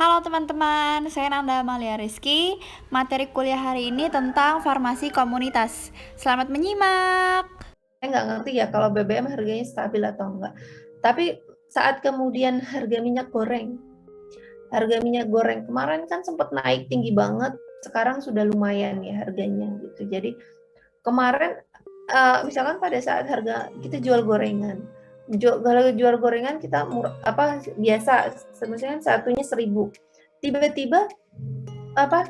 Halo teman-teman, saya Nanda Amalia Rizky. Materi kuliah hari ini tentang farmasi komunitas. Selamat menyimak. Saya nggak ngerti ya kalau BBM harganya stabil atau enggak. Tapi saat kemudian harga minyak goreng kemarin kan sempat naik tinggi banget, sekarang sudah lumayan ya harganya gitu. Jadi kemarin misalkan pada saat harga kita jual gorengan, kalau jual gorengan kita biasa, sebenarnya satunya 1.000. Tiba-tiba apa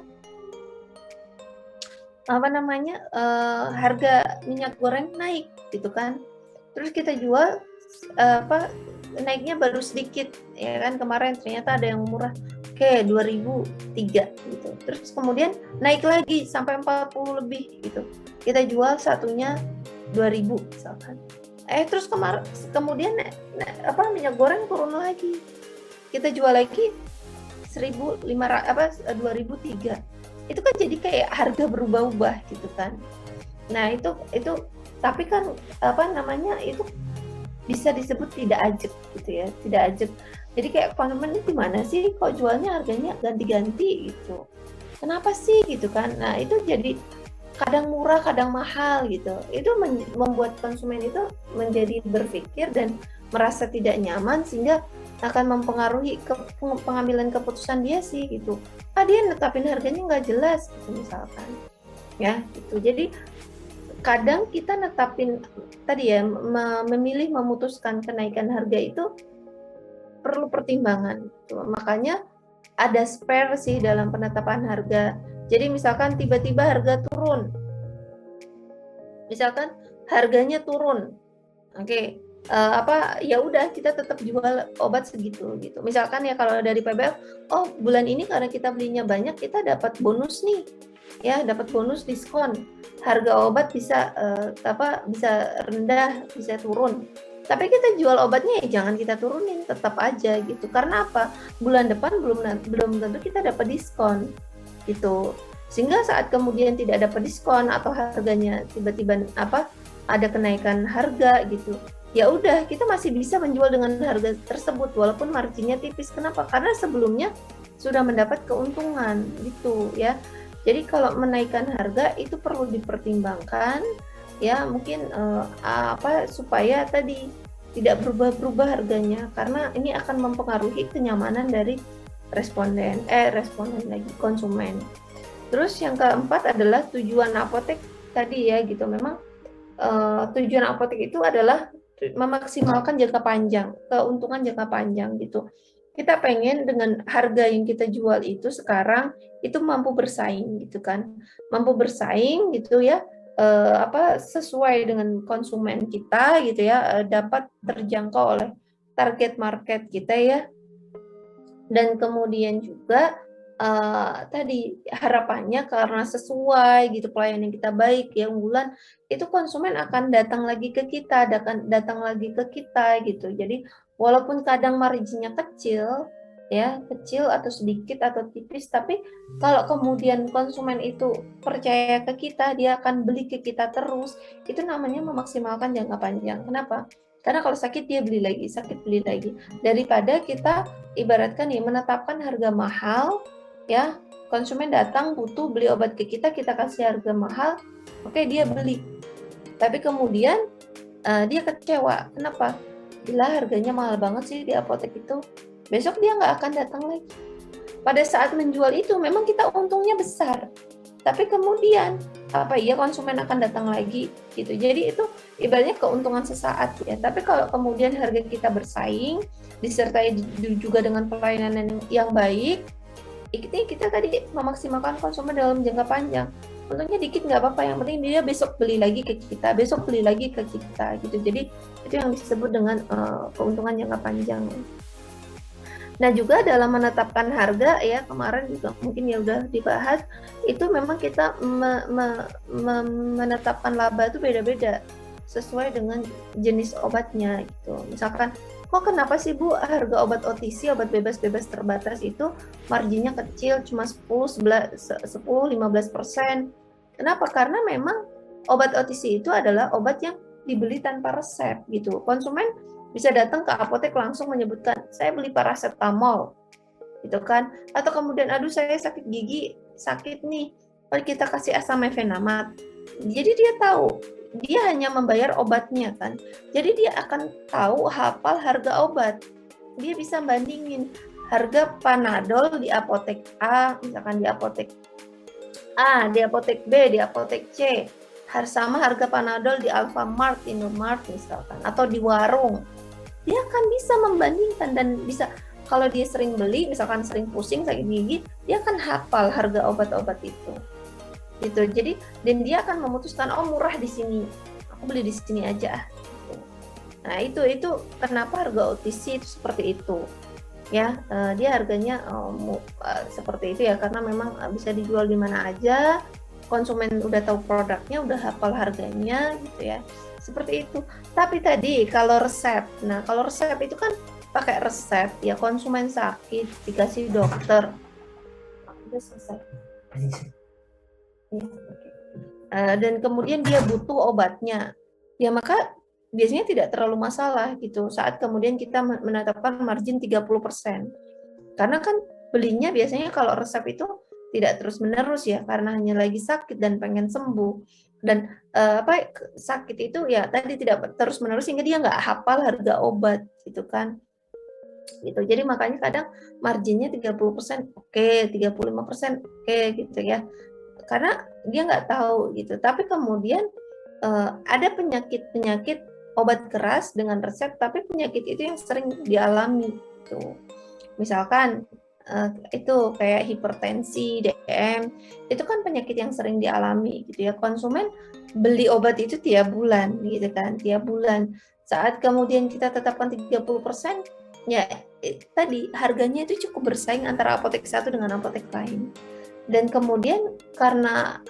harga minyak goreng naik gitu kan, terus kita jual naiknya baru sedikit ya kan, kemarin ternyata ada yang murah kayak 2.003 gitu, terus kemudian naik lagi sampai 40 lebih gitu, kita jual satunya 2.000 misalkan, terus kemudian minyak goreng turun lagi, kita jual lagi 2.003, itu kan jadi kayak harga berubah-ubah gitu kan. Nah itu tapi kan itu bisa disebut tidak ajak gitu ya, tidak ajak. Jadi kayak konsumen ini gimana sih kok jualnya harganya ganti-ganti gitu, kenapa sih gitu kan. Nah itu jadi kadang murah kadang mahal gitu, itu membuat konsumen itu menjadi berpikir dan merasa tidak nyaman, sehingga akan mempengaruhi pengambilan keputusan dia sih gitu. Dia netapin harganya nggak jelas gitu misalkan ya gitu. Jadi kadang kita netapin tadi ya, memilih memutuskan kenaikan harga itu perlu pertimbangan gitu. Makanya ada spare sih dalam penetapan harga. Jadi misalkan tiba-tiba harga turun, misalkan harganya turun, oke, ya udah kita tetap jual obat segitu gitu. Misalkan ya kalau dari PBL, oh bulan ini karena kita belinya banyak, kita dapat bonus nih, ya dapat bonus diskon, harga obat bisa bisa rendah, bisa turun. Tapi kita jual obatnya ya jangan kita turunin, tetap aja gitu. Karena apa? Bulan depan belum tentu kita dapat diskon gitu. Sehingga saat kemudian tidak dapat diskon atau harganya tiba-tiba ada kenaikan harga gitu, ya udah kita masih bisa menjual dengan harga tersebut walaupun marginnya tipis. Kenapa? Karena sebelumnya sudah mendapat keuntungan gitu ya. Jadi kalau menaikkan harga itu perlu dipertimbangkan ya, mungkin supaya tadi tidak berubah-berubah harganya, karena ini akan mempengaruhi kenyamanan dari responden lagi, konsumen. Terus yang keempat adalah tujuan apotek tadi ya gitu. Memang tujuan apotek itu adalah memaksimalkan jangka panjang, keuntungan jangka panjang gitu. Kita pengen dengan harga yang kita jual itu sekarang itu mampu bersaing gitu kan, mampu bersaing gitu ya, sesuai dengan konsumen kita gitu ya, dapat terjangkau oleh target market kita ya. Dan kemudian juga tadi harapannya karena sesuai gitu, pelayanan kita baik ya, unggulan, itu konsumen akan datang lagi ke kita, datang lagi ke kita gitu. Jadi walaupun kadang marginnya kecil ya, kecil atau sedikit atau tipis, tapi kalau kemudian konsumen itu percaya ke kita, dia akan beli ke kita terus, itu namanya memaksimalkan jangka panjang. Kenapa? Karena kalau sakit dia beli lagi, sakit beli lagi, daripada kita ibaratkan ya menetapkan harga mahal ya, konsumen datang butuh beli obat ke kita, kita kasih harga mahal, oke dia beli, tapi kemudian dia kecewa. Kenapa? Gila harganya mahal banget sih di apotek itu, besok dia nggak akan datang lagi. Pada saat menjual itu memang kita untungnya besar, tapi kemudian konsumen akan datang lagi gitu. Jadi itu ibaratnya keuntungan sesaat ya, tapi kalau kemudian harga kita bersaing disertai juga dengan pelayanan yang baik, ini kita tadi memaksimalkan konsumen dalam jangka panjang. Untungnya dikit nggak apa-apa, yang penting dia besok beli lagi ke kita, besok beli lagi ke kita gitu. Jadi itu yang disebut dengan keuntungan jangka panjang. Nah juga dalam menetapkan harga ya, kemarin juga mungkin ya udah dibahas, itu memang kita menetapkan laba itu beda-beda sesuai dengan jenis obatnya gitu. Misalkan, kok kenapa sih Bu harga obat OTC, obat bebas-bebas terbatas itu marginnya kecil, cuma 10-15%. Kenapa? Karena memang obat OTC itu adalah obat yang dibeli tanpa resep gitu. Konsumen bisa datang ke apotek langsung menyebutkan, saya beli paracetamol, gitu kan. Atau kemudian aduh saya sakit gigi, sakit nih, mari kita kasih asam mefenamat. Jadi dia tahu, dia hanya membayar obatnya kan. Jadi dia akan tahu, hafal harga obat. Dia bisa bandingin harga Panadol di apotek A, misalkan di apotek A, di apotek B, di apotek C, sama harga Panadol di Alfamart, Indomart misalkan, atau di warung. Dia akan bisa membandingkan dan bisa, kalau dia sering beli, misalkan sering pusing, sakit gigi, dia akan hafal harga obat-obat itu. Gitu. Jadi, dan dia akan memutuskan, oh murah di sini, aku beli di sini aja. Nah, itu kenapa harga OTC itu seperti itu. Ya, dia harganya seperti itu ya, karena memang bisa dijual di mana aja, konsumen udah tahu produknya, udah hafal harganya gitu ya, seperti itu. Tapi tadi kalau resep, nah kalau resep itu kan pakai resep ya, konsumen sakit dikasih dokter, udah selesai. Dan kemudian dia butuh obatnya, ya maka biasanya tidak terlalu masalah gitu saat kemudian kita menetapkan margin 30%. Karena kan belinya biasanya kalau resep itu tidak terus-menerus ya, karena hanya lagi sakit dan pengen sembuh. Dan sakit itu ya tadi tidak terus-menerus sehingga dia nggak hafal harga obat gitu kan. Gitu. Jadi makanya kadang marginnya 30% oke, 35% oke gitu ya. Karena dia nggak tahu gitu. Tapi kemudian ada penyakit obat keras dengan resep, tapi penyakit itu yang sering dialami gitu. Misalkan itu kayak hipertensi, DM, itu kan penyakit yang sering dialami gitu ya. Konsumen beli obat itu tiap bulan gitu kan, tiap bulan. Saat kemudian kita tetapkan 30%, ya tadi harganya itu cukup bersaing antara apotek satu dengan apotek lain. Dan kemudian karena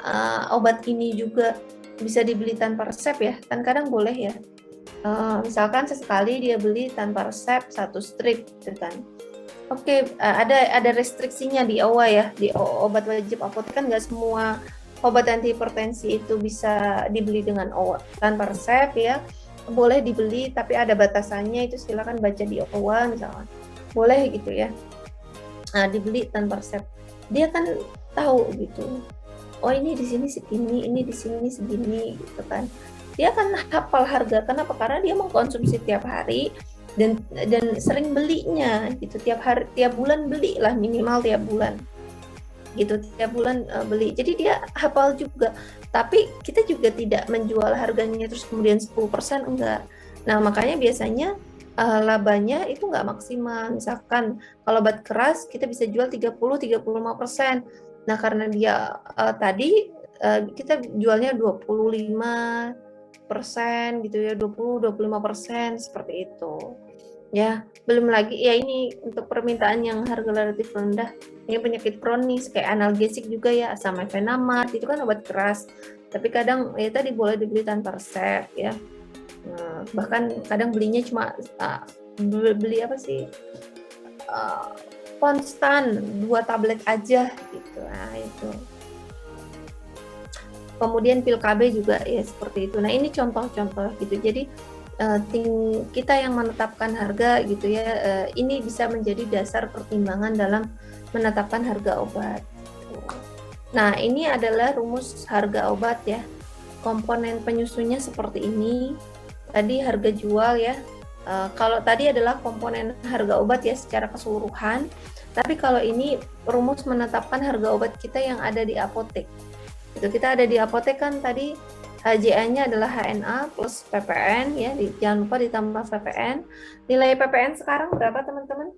obat ini juga bisa dibeli tanpa resep ya, kan kadang boleh ya. Misalkan sesekali dia beli tanpa resep 1 strip gitu kan. Oke, ada restriksinya di OA ya, di obat wajib apotek kan nggak semua obat anti hipertensi itu bisa dibeli dengan OA tanpa resep ya. Boleh dibeli tapi ada batasannya, itu silakan baca di OA misalkan. Boleh gitu ya. Nah, dibeli tanpa resep. Dia kan tahu gitu. Oh ini di sini segini, ini di sini segini gitu kan. Dia akan hafal harga. Kenapa? Karena dia mengkonsumsi tiap hari dan sering belinya gitu. Tiap bulan beli lah, minimal tiap bulan. Gitu, tiap bulan beli. Jadi dia hafal juga. Tapi kita juga tidak menjual harganya terus kemudian 10% enggak. Nah, makanya biasanya labanya itu nggak maksimal. Misalkan kalau obat keras kita bisa jual 30-35%. Nah, karena dia tadi kita jualnya 25% gitu ya, 20-25% seperti itu. Ya, belum lagi ya ini untuk permintaan yang harga relatif rendah. Ini penyakit kronis kayak analgesik juga ya, asam mefenamat itu kan obat keras. Tapi kadang ya tadi boleh dibeli tanpa resep ya. Nah, bahkan kadang belinya cuma beli apa sih? Konstan 2 tablet aja gitu. Nah, itu. Kemudian pil KB juga ya seperti itu. Nah, ini contoh-contoh gitu. Jadi kita yang menetapkan harga gitu ya, ini bisa menjadi dasar pertimbangan dalam menetapkan harga obat. Nah, ini adalah rumus harga obat ya. Komponen penyusunnya seperti ini. Tadi harga jual ya. Kalau tadi adalah komponen harga obat ya secara keseluruhan. Tapi kalau ini rumus menetapkan harga obat kita yang ada di apotek. Itu kita ada di apotek kan tadi HJA-nya adalah HNA plus PPN ya, jangan lupa ditambah PPN. Nilai PPN sekarang berapa teman-teman?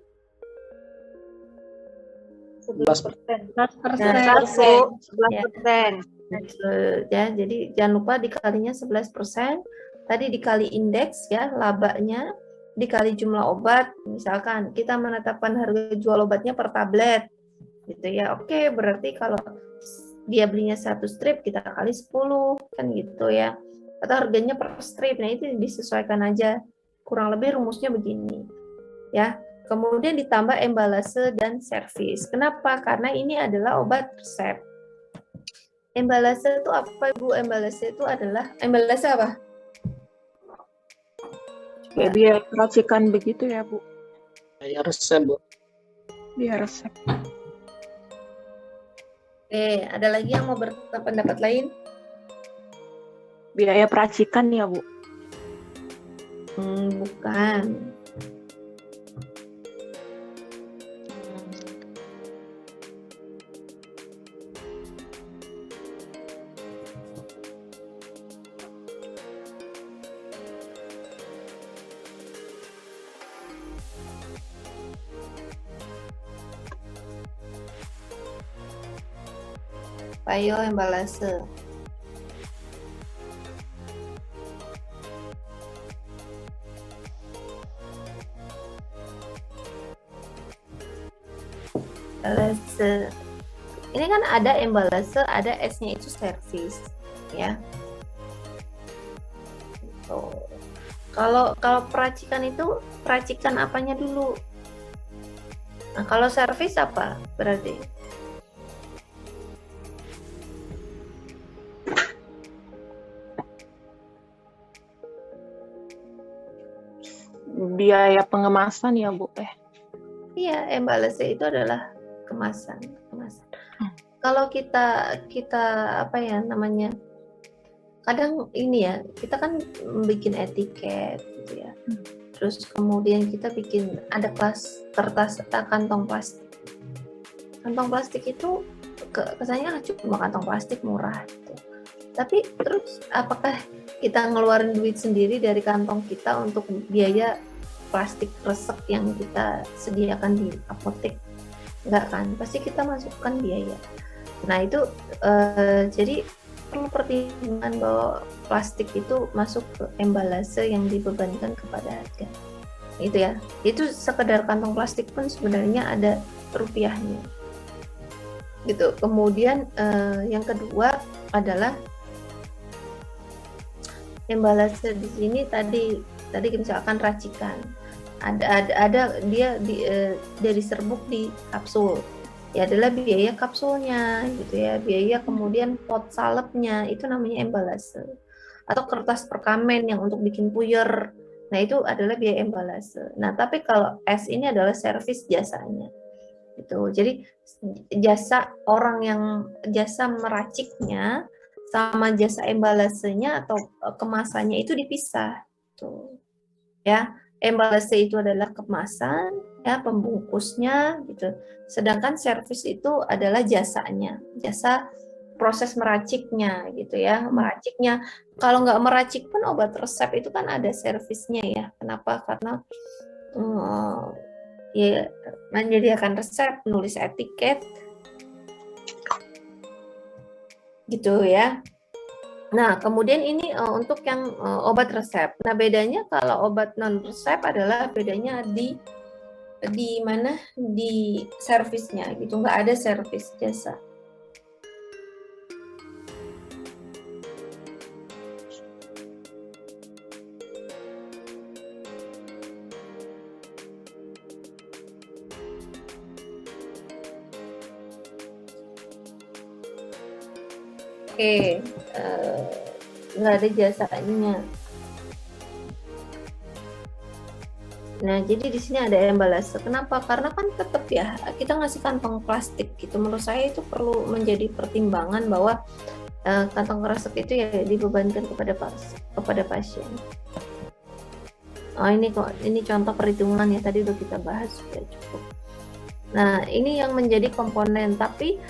11%. 11%. Ya, jadi jangan lupa dikalinya 11%. Tadi dikali indeks ya, labanya, dikali jumlah obat. Misalkan kita menetapkan harga jual obatnya per tablet. Gitu ya. Oke, berarti kalau dia belinya 1 strip kita kali 10 kan gitu ya, atau harganya per strip. Nah, itu disesuaikan aja, kurang lebih rumusnya begini ya. Kemudian ditambah embalase dan servis. Kenapa? Karena ini adalah obat resep. Embalase itu apa Bu? Embalase itu adalah embalase apa? Kayak biar racikan begitu ya Bu? Kayak resep Bu. Biaya resep. Ada lagi yang mau berpendapat lain? Biaya peracikan ya, Bu? Bukan. Payo embalase. Embalase. Ini kan ada embalase, ada S-nya itu servis, ya. Kalau peracikan itu peracikan apanya dulu? Nah, kalau servis apa berarti? Biaya pengemasan ya, Bu? Iya, embalase itu adalah kemasan. Kalau kita apa ya namanya? Kadang ini ya, kita kan bikin etiket gitu ya. Terus kemudian kita bikin ada kertas kantong plastik. Kantong plastik itu kesannya cuma kantong plastik murah gitu. Tapi terus apakah kita ngeluarin duit sendiri dari kantong kita untuk biaya plastik resek yang kita sediakan di apotek? Enggak kan? Pasti kita masukkan biaya. Nah itu jadi perlu pertimbangan bahwa plastik itu masuk ke embalase yang dibebankan kepada harga. Itu ya. Itu sekedar kantong plastik pun sebenarnya ada rupiahnya. Gitu. Kemudian yang kedua adalah embalase di sini tadi misalkan racikan. Ada dia dari serbuk di kapsul. Ya adalah biaya kapsulnya gitu ya, biaya kemudian pot salepnya itu namanya embalase, atau kertas perkamen yang untuk bikin puyer, nah itu adalah biaya embalase. Nah tapi kalau S ini adalah servis jasanya gitu. Jadi jasa orang yang jasa meraciknya sama jasa embalasenya atau kemasannya itu dipisah tuh ya. Embalase itu adalah kemasan ya, pembungkusnya gitu. Sedangkan servis itu adalah jasanya, jasa proses meraciknya gitu ya. Meraciknya, kalau nggak meracik pun obat resep itu kan ada servisnya ya. Kenapa? Karena ya menyediakan resep, nulis etiket gitu ya. Nah, kemudian ini untuk yang obat resep. Nah, bedanya kalau obat non resep adalah bedanya di mana? Di servisnya gitu. Nggak ada servis jasa. Oke, nggak ada jasanya. Nah, jadi di sini ada embalase. Kenapa? Karena kan tetap ya kita ngasih kantong plastik gitu. Menurut saya itu perlu menjadi pertimbangan bahwa kantong resep itu ya dibebankan kepada pasien. Oh ini contoh perhitungan ya, tadi udah kita bahas sudah cukup. Nah, ini yang menjadi komponen, tapi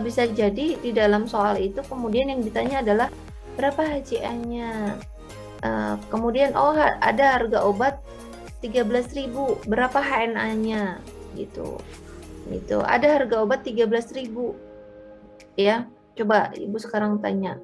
bisa jadi di dalam soal itu kemudian yang ditanya adalah berapa HCA-nya. Kemudian ada harga obat 13.000, berapa HNA-nya gitu. Gitu. Ada harga obat 13.000. Ya, coba Ibu sekarang tanya.